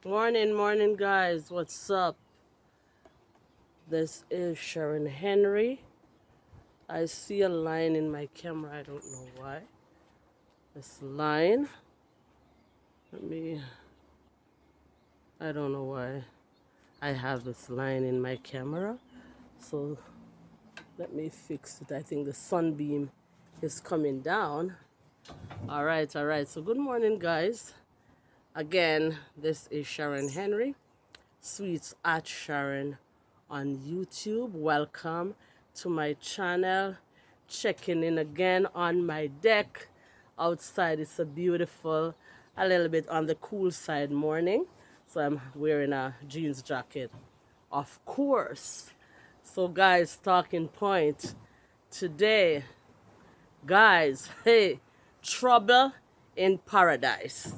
Morning, guys. What's up? This is Sharon Henry. I see a line in my camera. I don't know why. This line. Let me. I don't know why I have this line in my camera. So let me fix it. I think the sunbeam is coming down. All right. So good morning, guys. Again, this is Sharon Henry. Sweets at Sharon on YouTube. Welcome to my channel. Checking in again on my deck. Outside it's a beautiful, a little bit on the cool side morning. So I'm wearing a jeans jacket, of course. So guys, talking point today, guys, hey, trouble in paradise.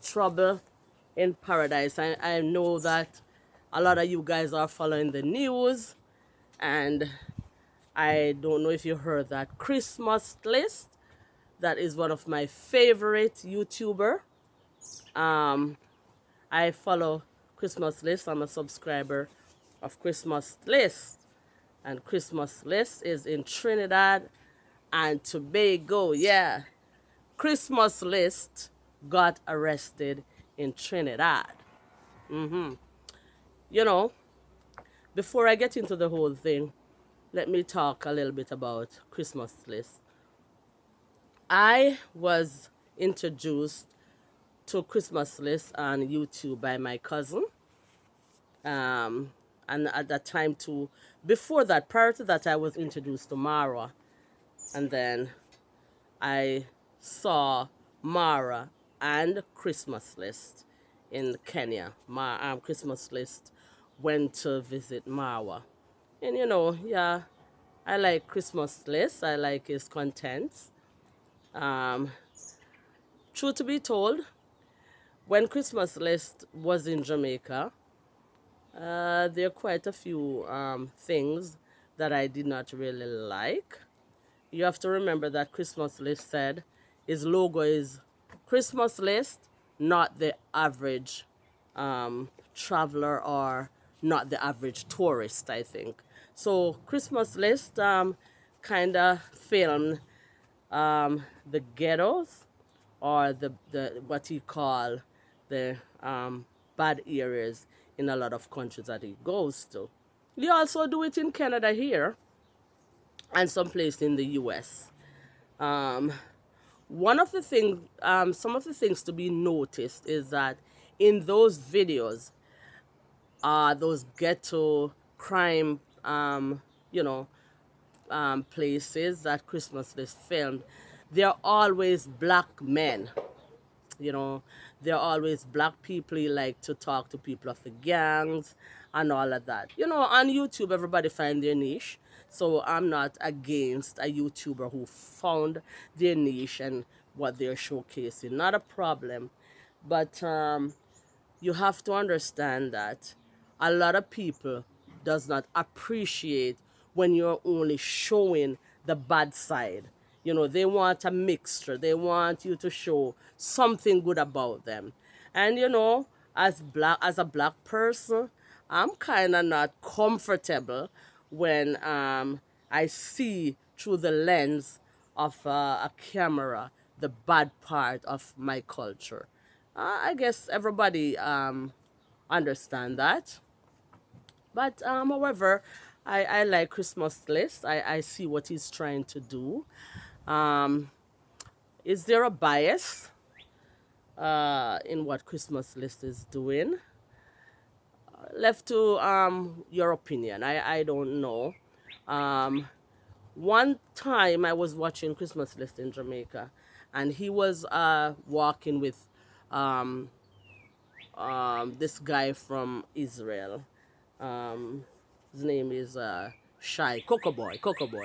Trouble in paradise. I know that a lot of you guys are following the news, and I don't know if you heard that Christmas list. That is one of my favorite YouTuber. Um, I follow Christmas list. I'm a subscriber of Christmas list, and Christmas list is in Trinidad and Tobago. Yeah, Christmas list got arrested in Trinidad. You know, before I get into the whole thing, let me talk a little bit about Christmas list. I was introduced to Christmas list on YouTube by my cousin. Um, and at that time too, before that, prior to that, I was introduced to Mara. And then I saw Mara and Christmas list in Kenya. Christmas list went to visit Marwa. And yeah, I like Christmas list. I like his contents. Um, True to be told, when Christmas list was in Jamaica, there are quite a few things that I did not really like. You have to remember that Christmas list said his logo is Christmas list, not the average traveler or not the average tourist, I think. So Christmas list kind of filmed the ghettos, or the what he call the bad areas in a lot of countries that he goes to. He also do it in Canada here and some place in the US. Um, One of the things, some of the things to be noticed is that in those videos, those ghetto crime, you know, places that Christmas list filmed, they're always black men. You know, there are always black people. He like to talk to people of the gangs and all of that. On YouTube, everybody find their niche. So I'm not against a YouTuber who found their niche and what they're showcasing. Not a problem. But you have to understand that a lot of people does not appreciate when you're only showing the bad side. They want a mixture. They want you to show something good about them. And as a black person, I'm kind of not comfortable when I see through the lens of a camera the bad part of my culture. I guess everybody understand that. But however, I like Christmas list. I see what he's trying to do. Um, is there a bias in what Christmas list is doing? Left to your opinion. I don't know. Um, One time I was watching Christmas list in Jamaica, and he was walking with um, this guy from Israel. Um, his name is Shy Coco Boy,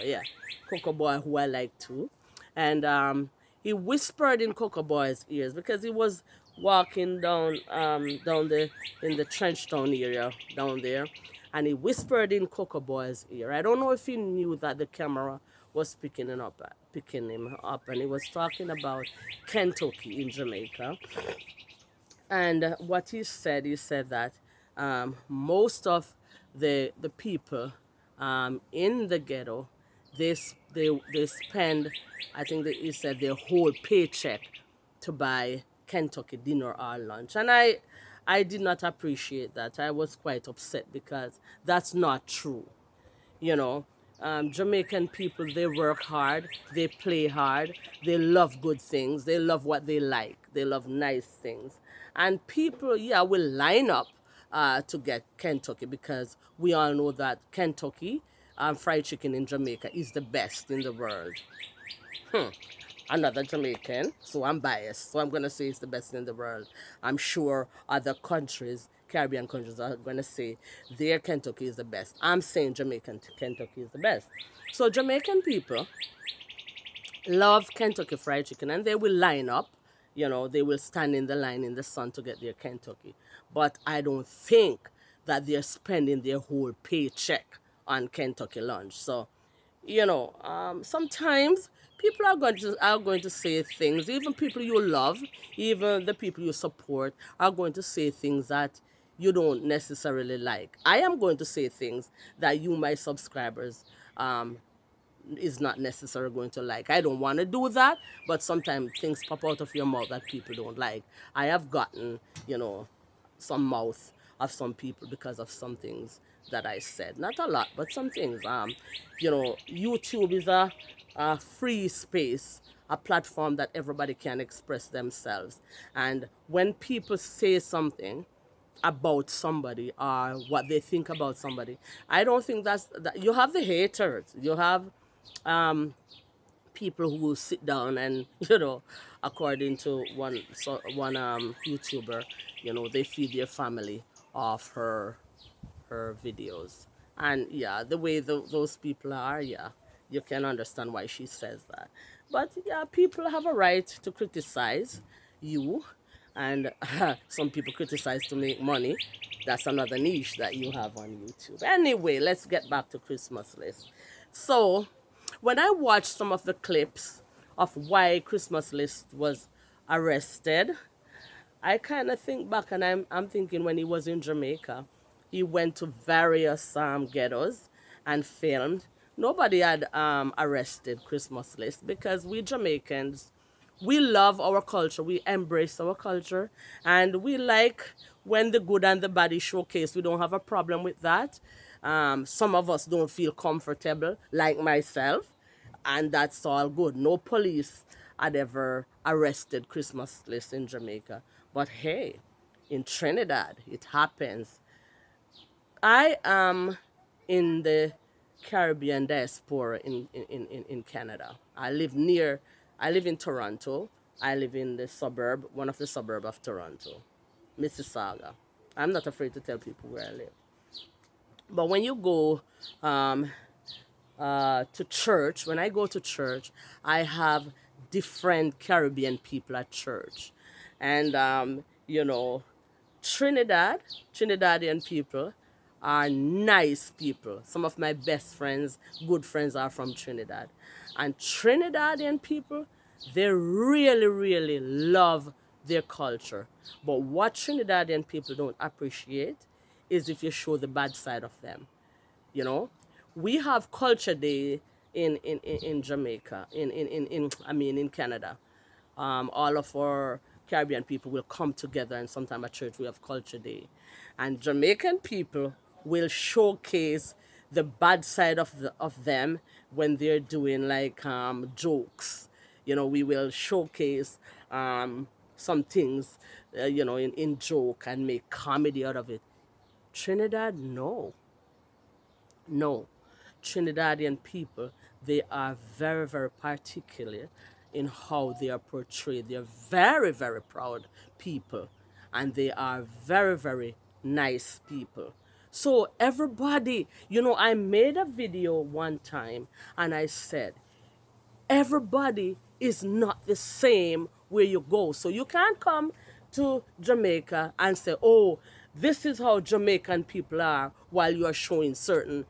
yeah, Coco Boy, who I like too, and he whispered in Coco Boy's ears because he was walking down the in the Trenchtown area down there, and he whispered in Coco Boy's ear. I don't know if he knew that the camera was picking him up, and he was talking about Kentucky in Jamaica, And what he said that most of the people in the ghetto, they spend, I think that he said, their whole paycheck to buy Kentucky dinner or lunch. And I did not appreciate that. I was quite upset because that's not true. You know, Jamaican people, they work hard, they play hard, they love good things, they love what they like, they love nice things. And people, yeah, will line up to get Kentucky because we all know that Kentucky fried chicken in Jamaica is the best in the world. Another Jamaican, so I'm biased. So I'm going to say it's the best in the world. I'm sure other countries, Caribbean countries, are going to say their Kentucky is the best. I'm saying Jamaican Kentucky is the best. So Jamaican people love Kentucky Fried Chicken, and they will line up. You know, they will stand in the line in the sun to get their Kentucky. But I don't think that they're spending their whole paycheck on Kentucky lunch. So, sometimes people are going to say things. Even people you love, even the people you support, are going to say things that you don't necessarily like. I am going to say things that you, my subscribers, is not necessarily going to like. I don't want to do that, but sometimes things pop out of your mouth that people don't like. I have gotten, some mouth of some people because of some things that I said. Not a lot, but some things. YouTube is a free space, a platform that everybody can express themselves. And when people say something about somebody or what they think about somebody, I don't think that. You have the haters. You have people who sit down and according to one YouTuber, they feed their family off her videos. And yeah, the way those people are, yeah, you can understand why she says that. But yeah, people have a right to criticize you, and some people criticize to make money. That's another niche that you have on YouTube. Anyway, let's get back to Christmas list. So, when I watched some of the clips of why Christmas list was arrested, I kind of think back, and I'm thinking when he was in Jamaica, he went to various ghettos and filmed. Nobody had arrested Christmas list because we Jamaicans, we love our culture, we embrace our culture, and we like when the good and the bad is showcased. We don't have a problem with that. Some of us don't feel comfortable, like myself, and that's all good. No police had ever arrested Christmas list in Jamaica. But hey, in Trinidad, it happens. I am in the Caribbean diaspora in Canada. I live in Toronto. I live in the suburb, one of the suburb of Toronto, Mississauga. I'm not afraid to tell people where I live. But when you go to church, when I go to church, I have different Caribbean people at church. And, Trinidad, Trinidadian people are nice people. Some of my best friends, good friends, are from Trinidad. And Trinidadian people, they really, really love their culture. But what Trinidadian people don't appreciate is if you show the bad side of them. you know we have culture day in Jamaica, in I mean in Canada. All of our Caribbean people will come together, and sometime at church we have culture day, and Jamaican people will showcase the bad side of them when they're doing like jokes. We will showcase some things, in joke, and make comedy out of it. Trinidad, no. No, Trinidadian people, they are very, very particular in how they are portrayed. They're very, very proud people, and they are very, very nice people. So everybody, I made a video one time and I said, everybody is not the same where you go. So you can't come to Jamaica and say, oh, this is how Jamaican people are, while you are showing certain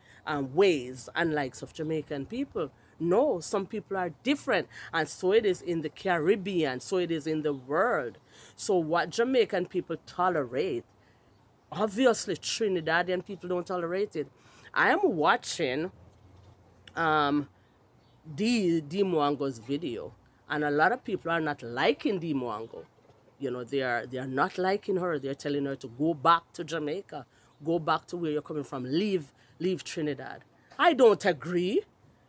ways and likes of Jamaican people. No, some people are different. And so it is in the Caribbean, so it is in the world. So what Jamaican people tolerate, obviously Trinidadian people don't tolerate it. I am watching D Mwango's video, and a lot of people are not liking D Mwango. You know, they are not liking her. They're telling her to go back to Jamaica, go back to where you're coming from, leave Trinidad. I don't agree.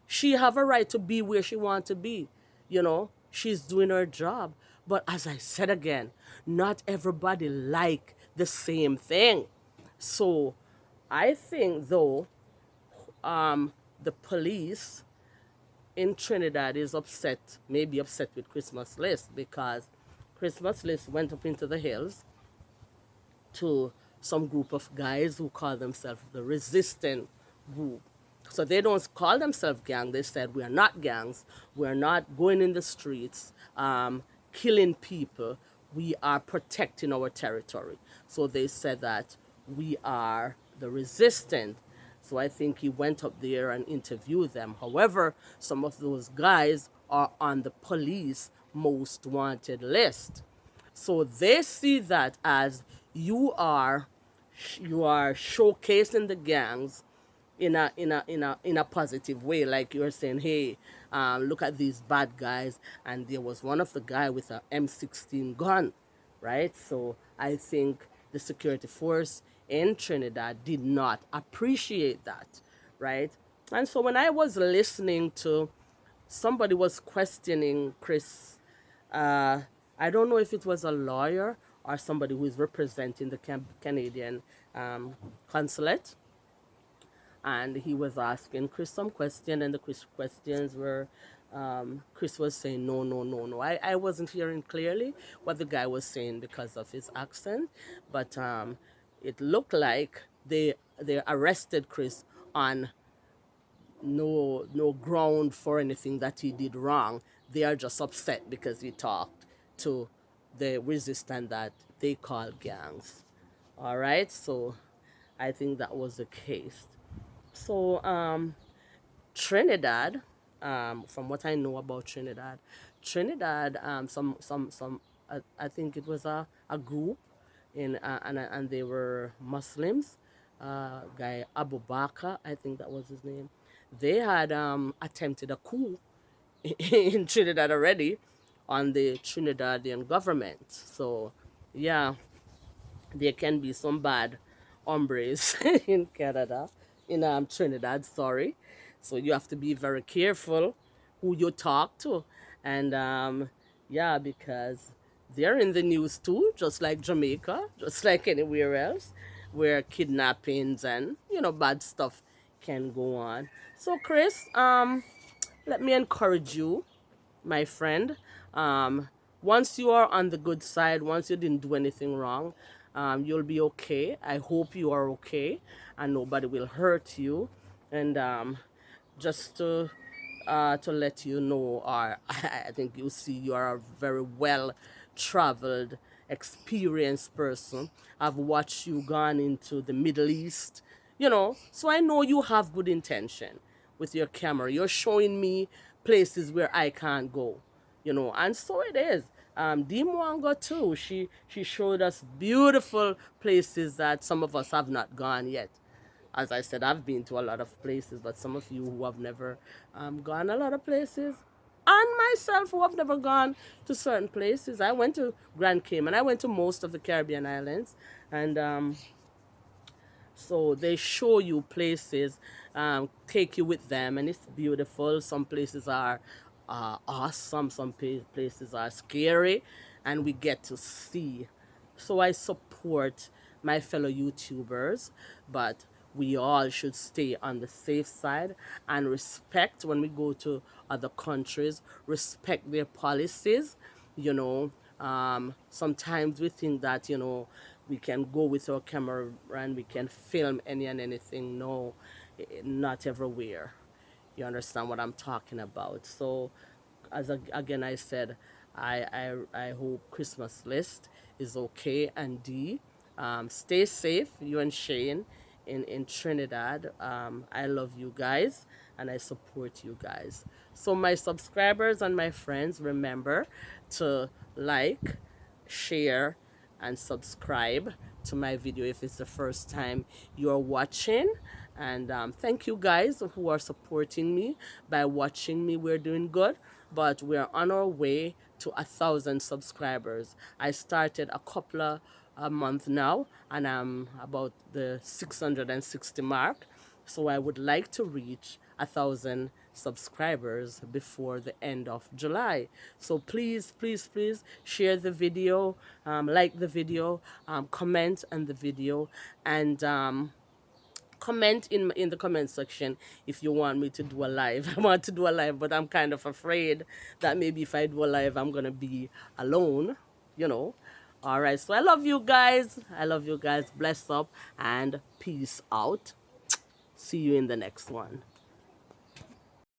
She have a right to be where she want to be. You know, she's doing her job. But as I said again, not everybody like the same thing. So I think though, the police in Trinidad is upset, maybe upset with Christmas List, because Christmas List went up into the hills to some group of guys who call themselves the resistant group. So they don't call themselves gang. They said we are not gangs. We are not going in the streets, killing people. We are protecting our territory. So they said that we are the resistant. So I think he went up there and interviewed them. However, some of those guys are on the police most wanted list. So they see that as you are you are showcasing the gangs in a positive way, like you're saying, hey, look at these bad guys, and there was one of the guy with a M16 gun, right? So I think the security force in Trinidad did not appreciate that, right? And so when I was listening to somebody was questioning Chris, uh, I don't know if it was a lawyer or somebody who is representing the Canadian consulate, and he was asking Chris some question, and the Chris questions were, Chris was saying no, no, no, no. I wasn't hearing clearly what the guy was saying because of his accent, but it looked like they arrested Chris on no ground for anything that he did wrong. They are just upset because he talked to the resistance that they call gangs. All right, so I think that was the case. So Trinidad, from what I know about Trinidad, Trinidad, some I think it was a group in and they were Muslims. Guy Abu Bakr, I think that was his name. They had attempted a coup in Trinidad already on the Trinidadian government. So yeah, there can be some bad hombres in Canada, in Trinidad, sorry. So you have to be very careful who you talk to. And yeah, because they're in the news too, just like Jamaica, just like anywhere else, where kidnappings and, bad stuff can go on. So Chris, let me encourage you, my friend. Um, Once you are on the good side, once you didn't do anything wrong, you'll be okay. I hope you are okay and nobody will hurt you. And just to let you know, or I think you see you are a very well traveled, experienced person. I've watched you gone into the Middle East, so I know you have good intention with your camera. You're showing me places where I can't go, and so it is. Dee Mwanga too. She showed us beautiful places that some of us have not gone yet. As I said, I've been to a lot of places, but some of you who have never gone a lot of places, and myself who have never gone to certain places. I went to Grand Cayman. I went to most of the Caribbean islands, and so they show you places, take you with them, and it's beautiful. Some places are awesome, some places are scary, and we get to see. So I support my fellow YouTubers, but we all should stay on the safe side and respect when we go to other countries, respect their policies. Sometimes we think that, we can go with our camera and we can film any and anything. No, not everywhere. You understand what I'm talking about? So, again, I said, I hope Christmas List is okay. And D, stay safe, you and Shane in Trinidad. I love you guys. and I support you guys. So my subscribers and my friends, remember to like, share, and subscribe to my video if it's the first time you're watching. And thank you guys who are supporting me by watching me. We're doing good, but we're on our way to 1,000 subscribers. I started a couple of a month now, and I'm about the 660 mark. So I would like to reach 1,000 subscribers before the end of July. So please, please, please share the video, like the video, comment on the video, and comment in the comment section if you want me to do a live. I want to do a live, but I'm kind of afraid that maybe if I do a live, I'm gonna be alone, you know. All right, so I love you guys. I love you guys. Bless up and peace out. See you in the next one.